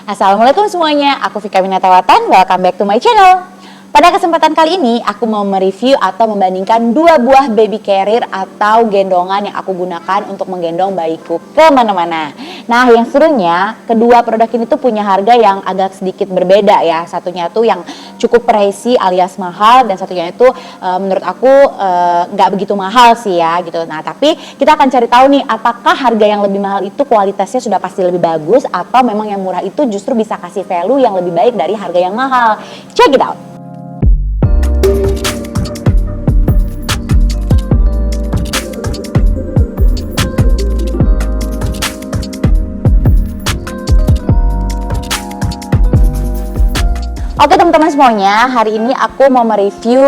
Assalamualaikum semuanya, aku Vika Winatawatan, welcome back to my channel. Pada kesempatan kali ini, aku mau mereview atau membandingkan dua buah baby carrier atau gendongan yang aku gunakan untuk menggendong bayiku kemana-mana. Nah, yang serunya, kedua produk ini tuh punya harga yang agak sedikit berbeda ya. Satunya tuh yang cukup pricey alias mahal, dan satunya itu menurut aku nggak begitu mahal sih ya gitu. Nah, tapi kita akan cari tahu nih, apakah harga yang lebih mahal itu kualitasnya sudah pasti lebih bagus, atau memang yang murah itu justru bisa kasih value yang lebih baik dari harga yang mahal. Check it out! Oke teman-teman semuanya, hari ini aku mau mereview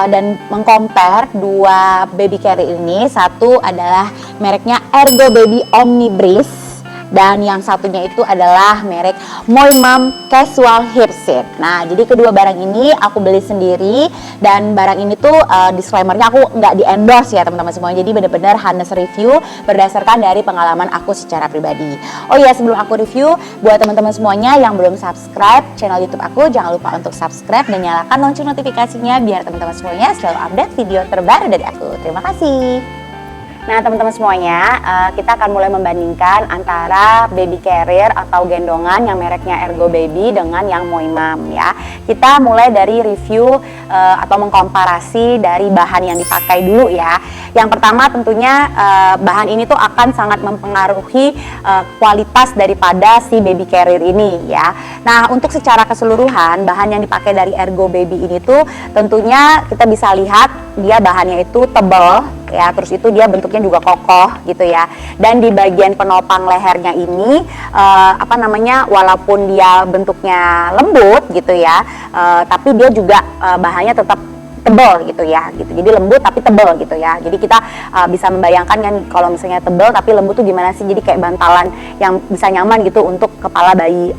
dan mengcompare dua baby carrier ini. Satu adalah mereknya Ergo Baby Omni Breeze, dan yang satunya itu adalah merek Moimam Casual Hipseat. Nah, jadi kedua barang ini aku beli sendiri, dan barang ini tuh disclaimernya aku nggak di endorse ya teman-teman semua. Jadi benar-benar honest review berdasarkan dari pengalaman aku secara pribadi. Oh iya, sebelum aku review, buat teman-teman semuanya yang belum subscribe channel YouTube aku, jangan lupa untuk subscribe dan nyalakan lonceng notifikasinya biar teman-teman semuanya selalu update video terbaru dari aku. Terima kasih. Nah teman-teman semuanya, kita akan mulai membandingkan antara baby carrier atau gendongan yang mereknya Ergo Baby dengan yang Moimam ya. Kita mulai dari review atau mengkomparasi dari bahan yang dipakai dulu ya. Yang pertama tentunya bahan ini tuh akan sangat mempengaruhi kualitas daripada si baby carrier ini ya. Nah, untuk secara keseluruhan bahan yang dipakai dari Ergo Baby ini tuh tentunya kita bisa lihat dia bahannya itu tebal ya, terus itu dia bentuknya juga kokoh gitu ya. Dan di bagian penopang lehernya ini walaupun dia bentuknya lembut gitu ya, tapi dia juga bahannya tetap tebal gitu ya gitu. Jadi lembut tapi tebal gitu ya. Jadi kita bisa membayangkan kan kalau misalnya tebal tapi lembut tuh gimana sih? Jadi kayak bantalan yang bisa nyaman gitu untuk kepala bayi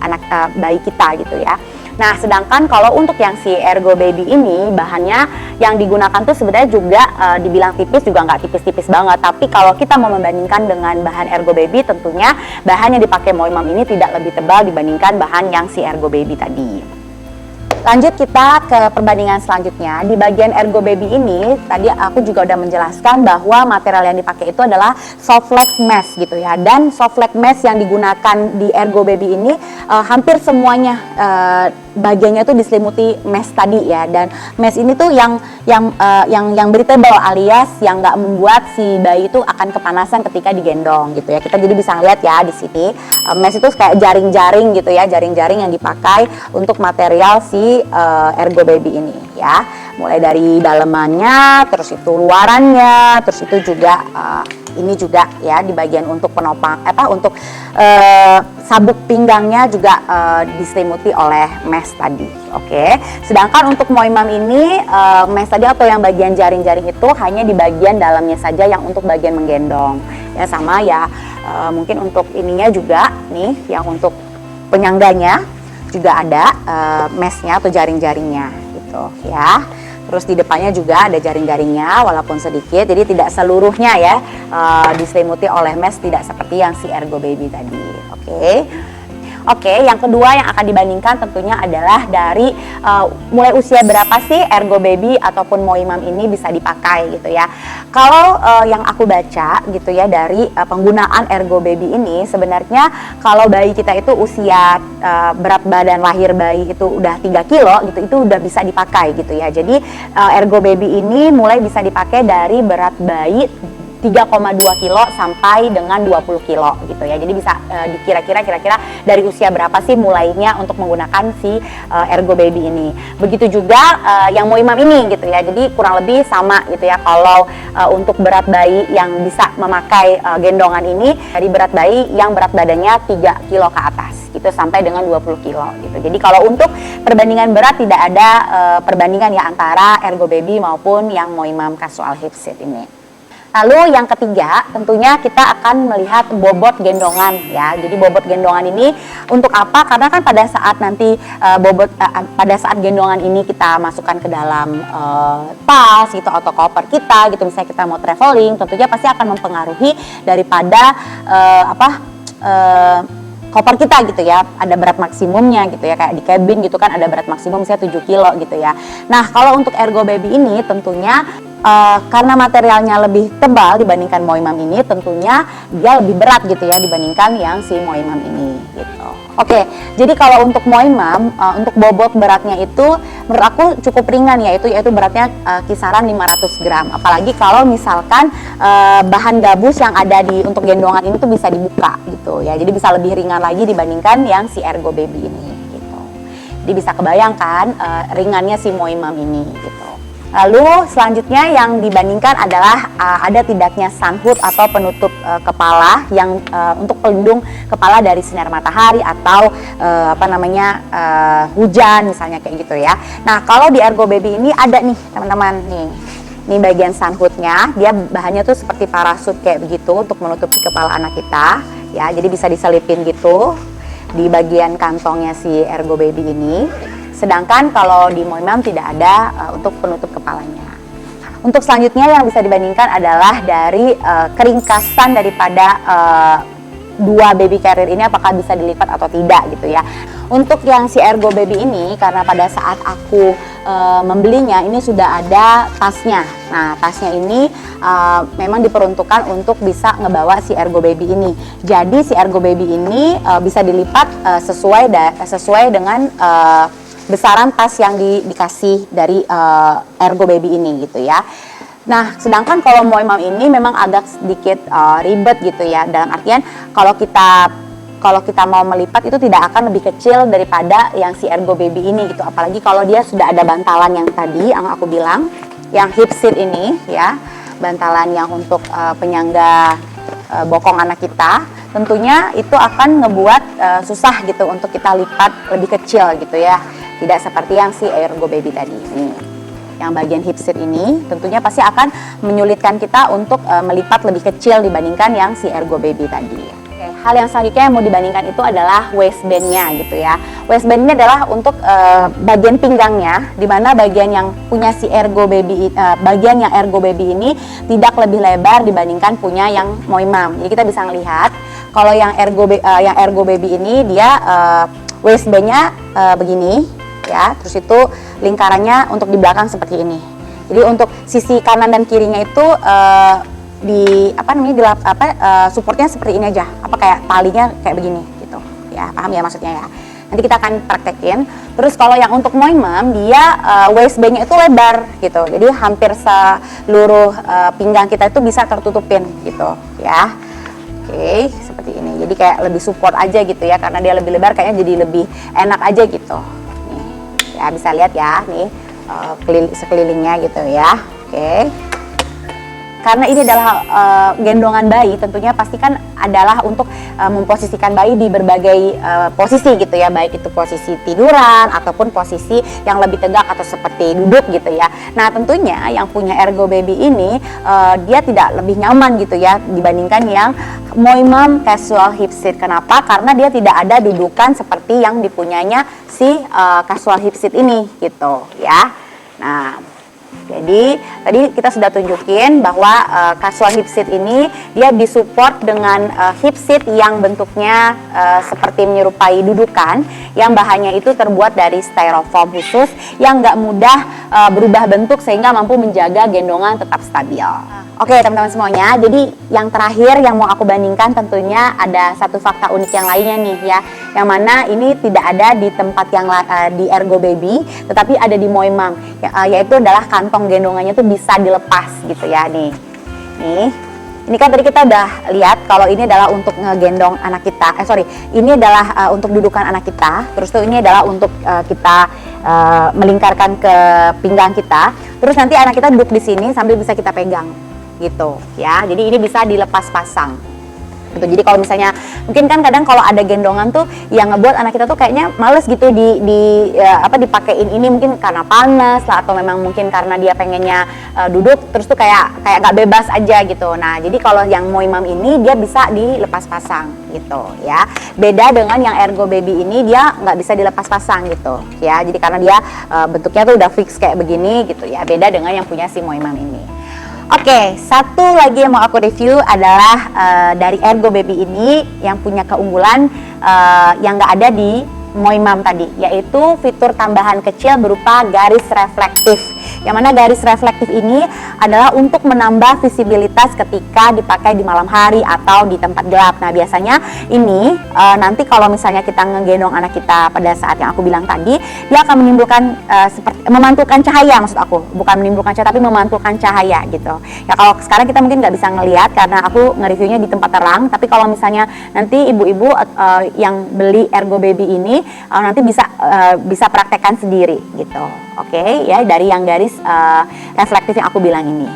bayi kita gitu ya. Nah, sedangkan kalau untuk yang si Ergo Baby ini bahannya yang digunakan tuh sebenarnya juga dibilang tipis juga nggak tipis-tipis banget. Tapi kalau kita mau membandingkan dengan bahan Ergo Baby, tentunya bahan yang dipakai Moimam ini tidak lebih tebal dibandingkan bahan yang si Ergo Baby tadi. Lanjut kita ke perbandingan selanjutnya. Di bagian Ergo Baby ini, tadi aku juga udah menjelaskan bahwa material yang dipakai itu adalah Softflex mesh gitu ya. Dan Softflex mesh yang digunakan di Ergo Baby ini hampir semuanya bagiannya tuh diselimuti mesh tadi ya. Dan mesh ini tuh yang breathable alias yang nggak membuat si bayi itu akan kepanasan ketika digendong gitu ya. Kita jadi bisa lihat ya di sini mesh itu kayak jaring-jaring gitu ya, jaring-jaring yang dipakai untuk material si Ergo Baby ini ya. Mulai dari dalemannya, terus itu luarannya, terus itu juga ini juga ya di bagian untuk penopang untuk sabuk pinggangnya juga diselimuti oleh mesh tadi. Oke. Sedangkan untuk Moimam ini mesh tadi atau yang bagian jaring-jaring itu hanya di bagian dalamnya saja yang untuk bagian menggendong. Ya sama ya, mungkin untuk ininya juga nih yang untuk penyangganya juga ada meshnya atau jaring-jaringnya gitu ya. Terus di depannya juga ada jaring-jaringnya walaupun sedikit, jadi tidak seluruhnya ya diselimuti oleh mesh, tidak seperti yang si Ergo Baby tadi. Oke, yang kedua yang akan dibandingkan tentunya adalah dari mulai usia berapa sih Ergo Baby ataupun Moimam ini bisa dipakai gitu ya. Kalau yang aku baca gitu ya dari penggunaan Ergo Baby ini, sebenarnya kalau bayi kita itu usia berat badan lahir bayi itu udah 3 kilo gitu, itu udah bisa dipakai gitu ya. Jadi Ergo Baby ini mulai bisa dipakai dari berat bayi 3,2 kilo sampai dengan 20 kilo gitu ya. Jadi bisa kira-kira dari usia berapa sih mulainya untuk menggunakan si Ergo Baby ini. Begitu juga yang Moimam ini gitu ya. Jadi kurang lebih sama gitu ya. Kalau untuk berat bayi yang bisa memakai gendongan ini dari berat bayi yang berat badannya 3 kilo ke atas gitu sampai dengan 20 kilo gitu. Jadi kalau untuk perbandingan berat tidak ada perbandingan ya antara Ergo Baby maupun yang Moimam Casual Hipseat ini. Lalu yang ketiga tentunya kita akan melihat bobot gendongan ya. Jadi bobot gendongan ini untuk apa? Karena kan pada saat nanti pada saat gendongan ini kita masukkan ke dalam tas gitu atau koper kita gitu, misalnya kita mau traveling, tentunya pasti akan mempengaruhi daripada koper kita gitu ya, ada berat maksimumnya gitu ya, kayak di cabin gitu kan ada berat maksimum misalnya 7 kilo gitu ya. Nah kalau untuk Ergo Baby ini tentunya karena materialnya lebih tebal dibandingkan Moimam ini, tentunya dia lebih berat gitu ya dibandingkan yang si Moimam ini gitu. Oke, jadi kalau untuk Moimam, untuk bobot beratnya itu menurut aku cukup ringan ya, yaitu beratnya kisaran 500 gram. Apalagi kalau misalkan bahan gabus yang ada untuk gendongan ini tuh bisa dibuka gitu ya, jadi bisa lebih ringan lagi dibandingkan yang si Ergo Baby ini gitu. Jadi bisa kebayangkan ringannya si Moimam ini gitu. Lalu selanjutnya yang dibandingkan adalah ada tidaknya sunhood atau penutup kepala yang untuk pelindung kepala dari sinar matahari atau hujan misalnya kayak gitu ya. Nah kalau di Ergo Baby ini ada nih teman-teman nih. Ini bagian sunhoodnya, dia bahannya tuh seperti parasut kayak begitu untuk menutupi kepala anak kita ya. Jadi bisa diselipin gitu di bagian kantongnya si Ergo Baby ini. Sedangkan kalau di Moimam tidak ada untuk penutup kepalanya. Untuk selanjutnya yang bisa dibandingkan adalah dari keringkasan daripada dua baby carrier ini, apakah bisa dilipat atau tidak gitu ya. Untuk yang si Ergo Baby ini, karena pada saat aku membelinya ini sudah ada tasnya. Nah tasnya ini memang diperuntukkan untuk bisa ngebawa si Ergo Baby ini. Jadi si Ergo Baby ini bisa dilipat sesuai dengan besaran tas yang dikasih dari Ergo Baby ini gitu ya. Nah sedangkan kalau Moimam ini memang agak sedikit ribet gitu ya, dalam artian kalau kita mau melipat itu tidak akan lebih kecil daripada yang si Ergo Baby ini gitu. Apalagi kalau dia sudah ada bantalan yang tadi yang aku bilang, yang hip seat ini ya, bantalan yang untuk penyangga bokong anak kita. Tentunya itu akan ngebuat susah gitu untuk kita lipat lebih kecil gitu ya. Tidak seperti yang si Ergo Baby tadi ini. Yang bagian hip seat ini tentunya pasti akan menyulitkan kita untuk melipat lebih kecil dibandingkan yang si Ergo Baby tadi. Oke, hal yang selanjutnya yang mau dibandingkan itu adalah waistband-nya gitu ya. Waistband ini adalah untuk bagian pinggangnya, dimana bagian yang punya si Ergo Baby, bagian yang Ergo Baby ini tidak lebih lebar dibandingkan punya yang Moimam. Jadi kita bisa melihat kalau yang Ergo Baby ini dia waistband-nya begini ya, terus itu lingkarannya untuk di belakang seperti ini. Jadi untuk sisi kanan dan kirinya itu supportnya seperti ini aja, kayak talinya kayak begini gitu ya, paham ya maksudnya ya. Nanti kita akan praktekin. Terus kalau yang untuk Moimam dia waistband-nya itu lebar gitu, jadi hampir seluruh pinggang kita itu bisa tertutupin gitu ya. Oke, seperti ini. Jadi kayak lebih support aja gitu ya, karena dia lebih lebar kayaknya jadi lebih enak aja gitu. Nih, ya bisa lihat ya nih sekelilingnya gitu ya. Oke. Karena ini adalah gendongan bayi, tentunya pastikan adalah untuk memposisikan bayi di berbagai posisi gitu ya, baik itu posisi tiduran ataupun posisi yang lebih tegak atau seperti duduk gitu ya. Nah tentunya yang punya Ergo Baby ini dia tidak lebih nyaman gitu ya dibandingkan yang Moimam Casual Hip Seat. Kenapa? Karena dia tidak ada dudukan seperti yang dipunyanya si Casual Hip Seat ini gitu ya. Nah jadi tadi kita sudah tunjukin bahwa casual hip seat ini dia disupport dengan hip seat yang bentuknya seperti menyerupai dudukan, yang bahannya itu terbuat dari styrofoam khusus yang nggak mudah berubah bentuk sehingga mampu menjaga gendongan tetap stabil. Oke teman-teman semuanya, jadi yang terakhir yang mau aku bandingkan tentunya ada satu fakta unik yang lainnya nih ya, yang mana ini tidak ada di tempat yang di Ergo Baby, tetapi ada di Moimam, yaitu adalah kantong gendongannya tuh bisa dilepas gitu ya nih. Ini kan tadi kita udah lihat kalau ini adalah untuk ngegendong anak kita, ini adalah untuk dudukan anak kita, terus tuh ini adalah untuk kita melingkarkan ke pinggang kita, terus nanti anak kita duduk di sini sambil bisa kita pegang gitu ya. Jadi ini bisa dilepas pasang gitu. Jadi kalau misalnya mungkin kan kadang kalau ada gendongan tuh yang ngebuat anak kita tuh kayaknya males gitu dipakein ini, mungkin karena panas lah atau memang mungkin karena dia pengennya duduk terus tuh kayak nggak bebas aja gitu. Nah jadi kalau yang Moimam ini dia bisa dilepas pasang gitu ya. Beda dengan yang Ergo Baby ini dia nggak bisa dilepas pasang gitu ya. Jadi karena dia bentuknya tuh udah fix kayak begini gitu ya. Beda dengan yang punya si Moimam ini. Oke, satu lagi yang mau aku review adalah dari Ergo Baby ini yang punya keunggulan yang nggak ada di Moimam tadi, yaitu fitur tambahan kecil berupa garis reflektif. Yang mana garis reflektif ini adalah untuk menambah visibilitas ketika dipakai di malam hari atau di tempat gelap. Nah, biasanya ini nanti kalau misalnya kita ngegendong anak kita pada saat yang aku bilang tadi, dia akan menimbulkan seperti memantulkan cahaya, maksud aku, bukan menimbulkan cahaya tapi memantulkan cahaya gitu. Ya kalau sekarang kita mungkin nggak bisa ngelihat karena aku nge-reviewnya di tempat terang, tapi kalau misalnya nanti ibu-ibu yang beli Ergo Baby ini nanti bisa praktekkan sendiri gitu. Oke, ya dari yang garis reflektif yang aku bilang ini.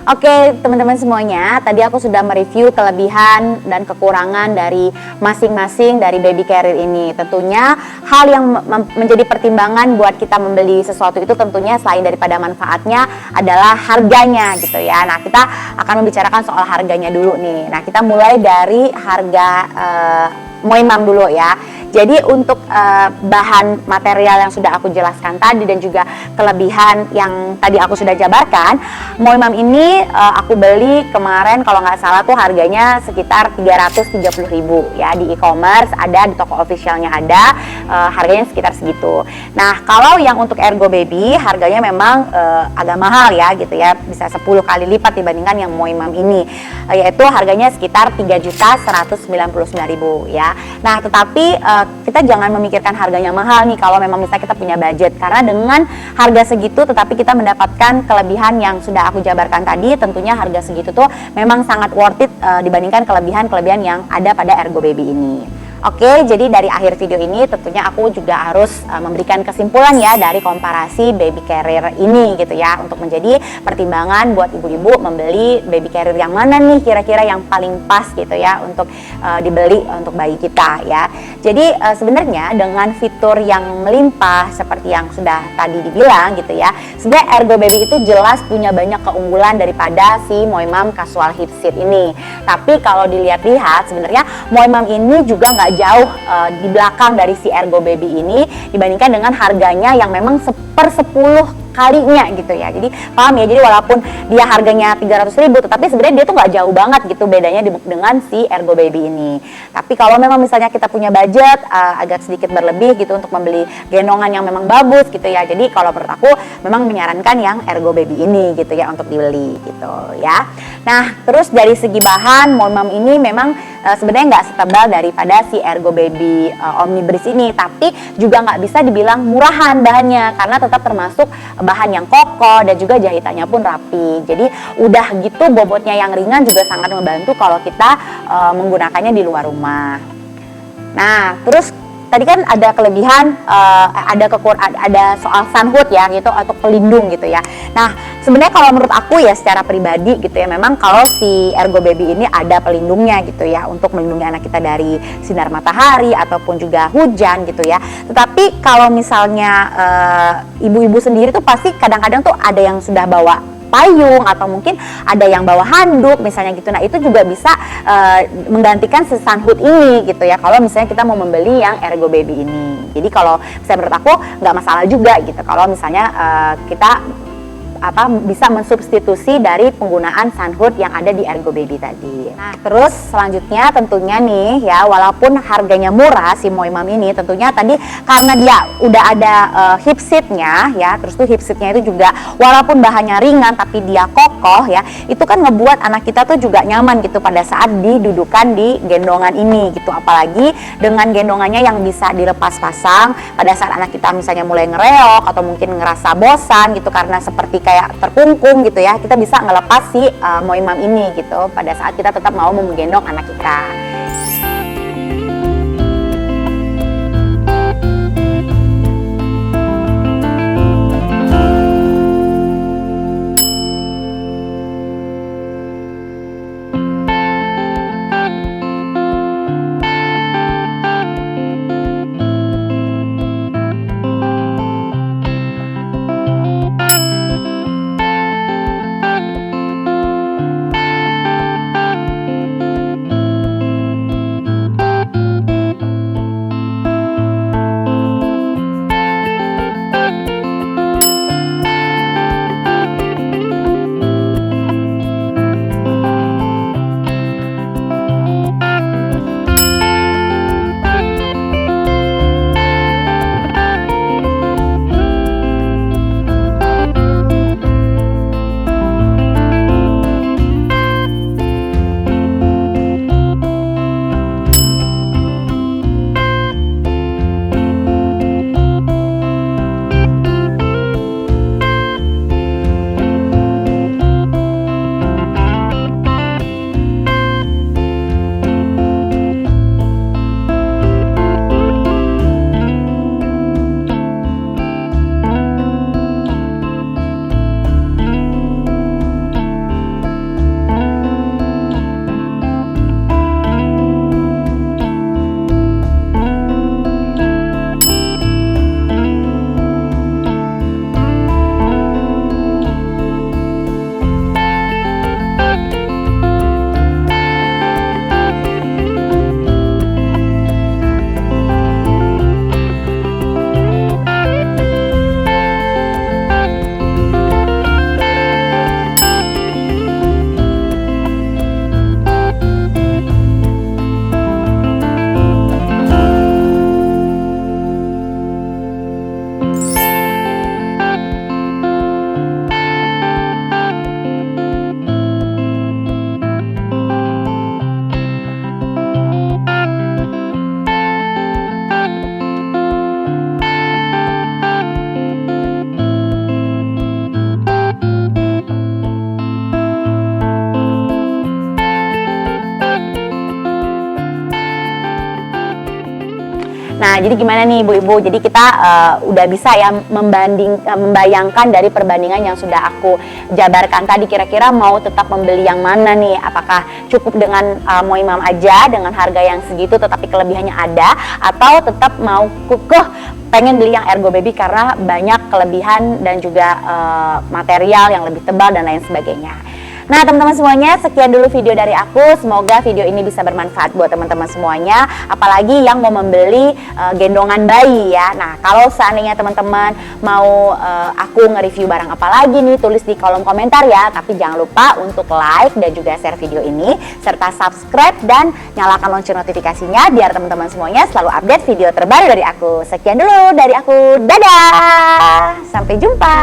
Oke, teman-teman semuanya, tadi aku sudah mereview kelebihan dan kekurangan dari masing-masing dari baby carrier ini. Tentunya hal yang menjadi pertimbangan buat kita membeli sesuatu itu tentunya selain daripada manfaatnya adalah harganya gitu ya. Nah, kita akan membicarakan soal harganya dulu nih. Nah, kita mulai dari harga Moimam dulu ya. Jadi untuk bahan material yang sudah aku jelaskan tadi dan juga kelebihan yang tadi aku sudah jabarkan, Moimam ini aku beli kemarin kalau nggak salah tuh harganya sekitar 330.000 ya, di e-commerce ada, di toko officialnya ada, harganya sekitar segitu. Nah, kalau yang untuk Ergo Baby harganya memang agak mahal ya gitu ya, bisa 10 kali lipat dibandingkan yang Moimam ini, yaitu harganya sekitar 3.199.000 ya. Nah, tetapi kita jangan memikirkan harganya mahal nih kalau memang misalnya kita punya budget, karena dengan harga segitu tetapi kita mendapatkan kelebihan yang sudah aku jabarkan tadi. Tentunya harga segitu tuh memang sangat worth it dibandingkan kelebihan-kelebihan yang ada pada Ergo Baby ini. Oke, jadi dari akhir video ini tentunya aku juga harus memberikan kesimpulan ya dari komparasi baby carrier ini gitu ya, untuk menjadi pertimbangan buat ibu-ibu membeli baby carrier yang mana nih kira-kira yang paling pas gitu ya untuk dibeli untuk bayi kita ya. Jadi sebenarnya dengan fitur yang melimpah seperti yang sudah tadi dibilang gitu ya, sebenarnya Ergo Baby itu jelas punya banyak keunggulan daripada si Moimam Casual Hip Seat ini. Tapi kalau dilihat-lihat sebenarnya Moimam ini juga nggak jauh di belakang dari si Ergo Baby ini dibandingkan dengan harganya yang memang 1/10 kalinya gitu ya. Jadi paham ya, jadi walaupun dia harganya 300.000 tetapi sebenarnya dia tuh nggak jauh banget gitu bedanya dengan si Ergo Baby ini. Tapi kalau memang misalnya kita punya budget agak sedikit berlebih gitu untuk membeli gendongan yang memang bagus gitu ya, jadi kalau menurut aku memang menyarankan yang Ergo Baby ini gitu ya untuk dibeli gitu ya. Nah, terus dari segi bahan Moimam ini memang sebenarnya nggak setebal daripada si Ergo Baby Omnibreeze ini, tapi juga nggak bisa dibilang murahan bahannya karena tetap termasuk bahan yang kokoh dan juga jahitannya pun rapi. Jadi udah gitu bobotnya yang ringan juga sangat membantu kalau kita menggunakannya di luar rumah. Nah, terus tadi kan ada kelebihan, ada soal sunhood ya gitu atau pelindung gitu ya. Nah, sebenarnya kalau menurut aku ya secara pribadi gitu ya, memang kalau si Ergo Baby ini ada pelindungnya gitu ya untuk melindungi anak kita dari sinar matahari ataupun juga hujan gitu ya. Tetapi kalau misalnya ibu-ibu sendiri tuh pasti kadang-kadang tuh ada yang sudah bawa payung atau mungkin ada yang bawa handuk misalnya gitu. Nah, itu juga bisa menggantikan si sunhood ini gitu ya kalau misalnya kita mau membeli yang Ergo Baby ini. Jadi kalau saya menurut aku nggak masalah juga gitu kalau misalnya kita bisa mensubstitusi dari penggunaan sunhood yang ada di Ergo Baby tadi. Nah, terus selanjutnya tentunya nih ya, walaupun harganya murah si Moimam ini, tentunya tadi karena dia udah ada hip seatnya ya, terus tuh hip seatnya itu juga walaupun bahannya ringan tapi dia kokoh ya, itu kan ngebuat anak kita tuh juga nyaman gitu pada saat didudukan di gendongan ini gitu. Apalagi dengan gendongannya yang bisa dilepas pasang pada saat anak kita misalnya mulai ngereok atau mungkin ngerasa bosan gitu karena seperti kayak terkungkung gitu ya, kita bisa ngelepas si Moimam ini gitu pada saat kita tetap mau menggendong anak kita. Nah, jadi gimana nih ibu-ibu? Jadi kita udah bisa ya membayangkan dari perbandingan yang sudah aku jabarkan tadi, kira-kira mau tetap membeli yang mana nih? Apakah cukup dengan Moi Mom aja dengan harga yang segitu tetapi kelebihannya ada, atau tetap mau pengen beli yang Ergo Baby karena banyak kelebihan dan juga material yang lebih tebal dan lain sebagainya. Nah teman-teman semuanya, sekian dulu video dari aku. Semoga video ini bisa bermanfaat buat teman-teman semuanya, apalagi yang mau membeli gendongan bayi ya. Nah kalau seandainya teman-teman mau aku nge-review barang apa lagi nih, tulis di kolom komentar ya. Tapi jangan lupa untuk like dan juga share video ini, serta subscribe dan nyalakan lonceng notifikasinya biar teman-teman semuanya selalu update video terbaru dari aku. Sekian dulu dari aku, dadah, sampai jumpa.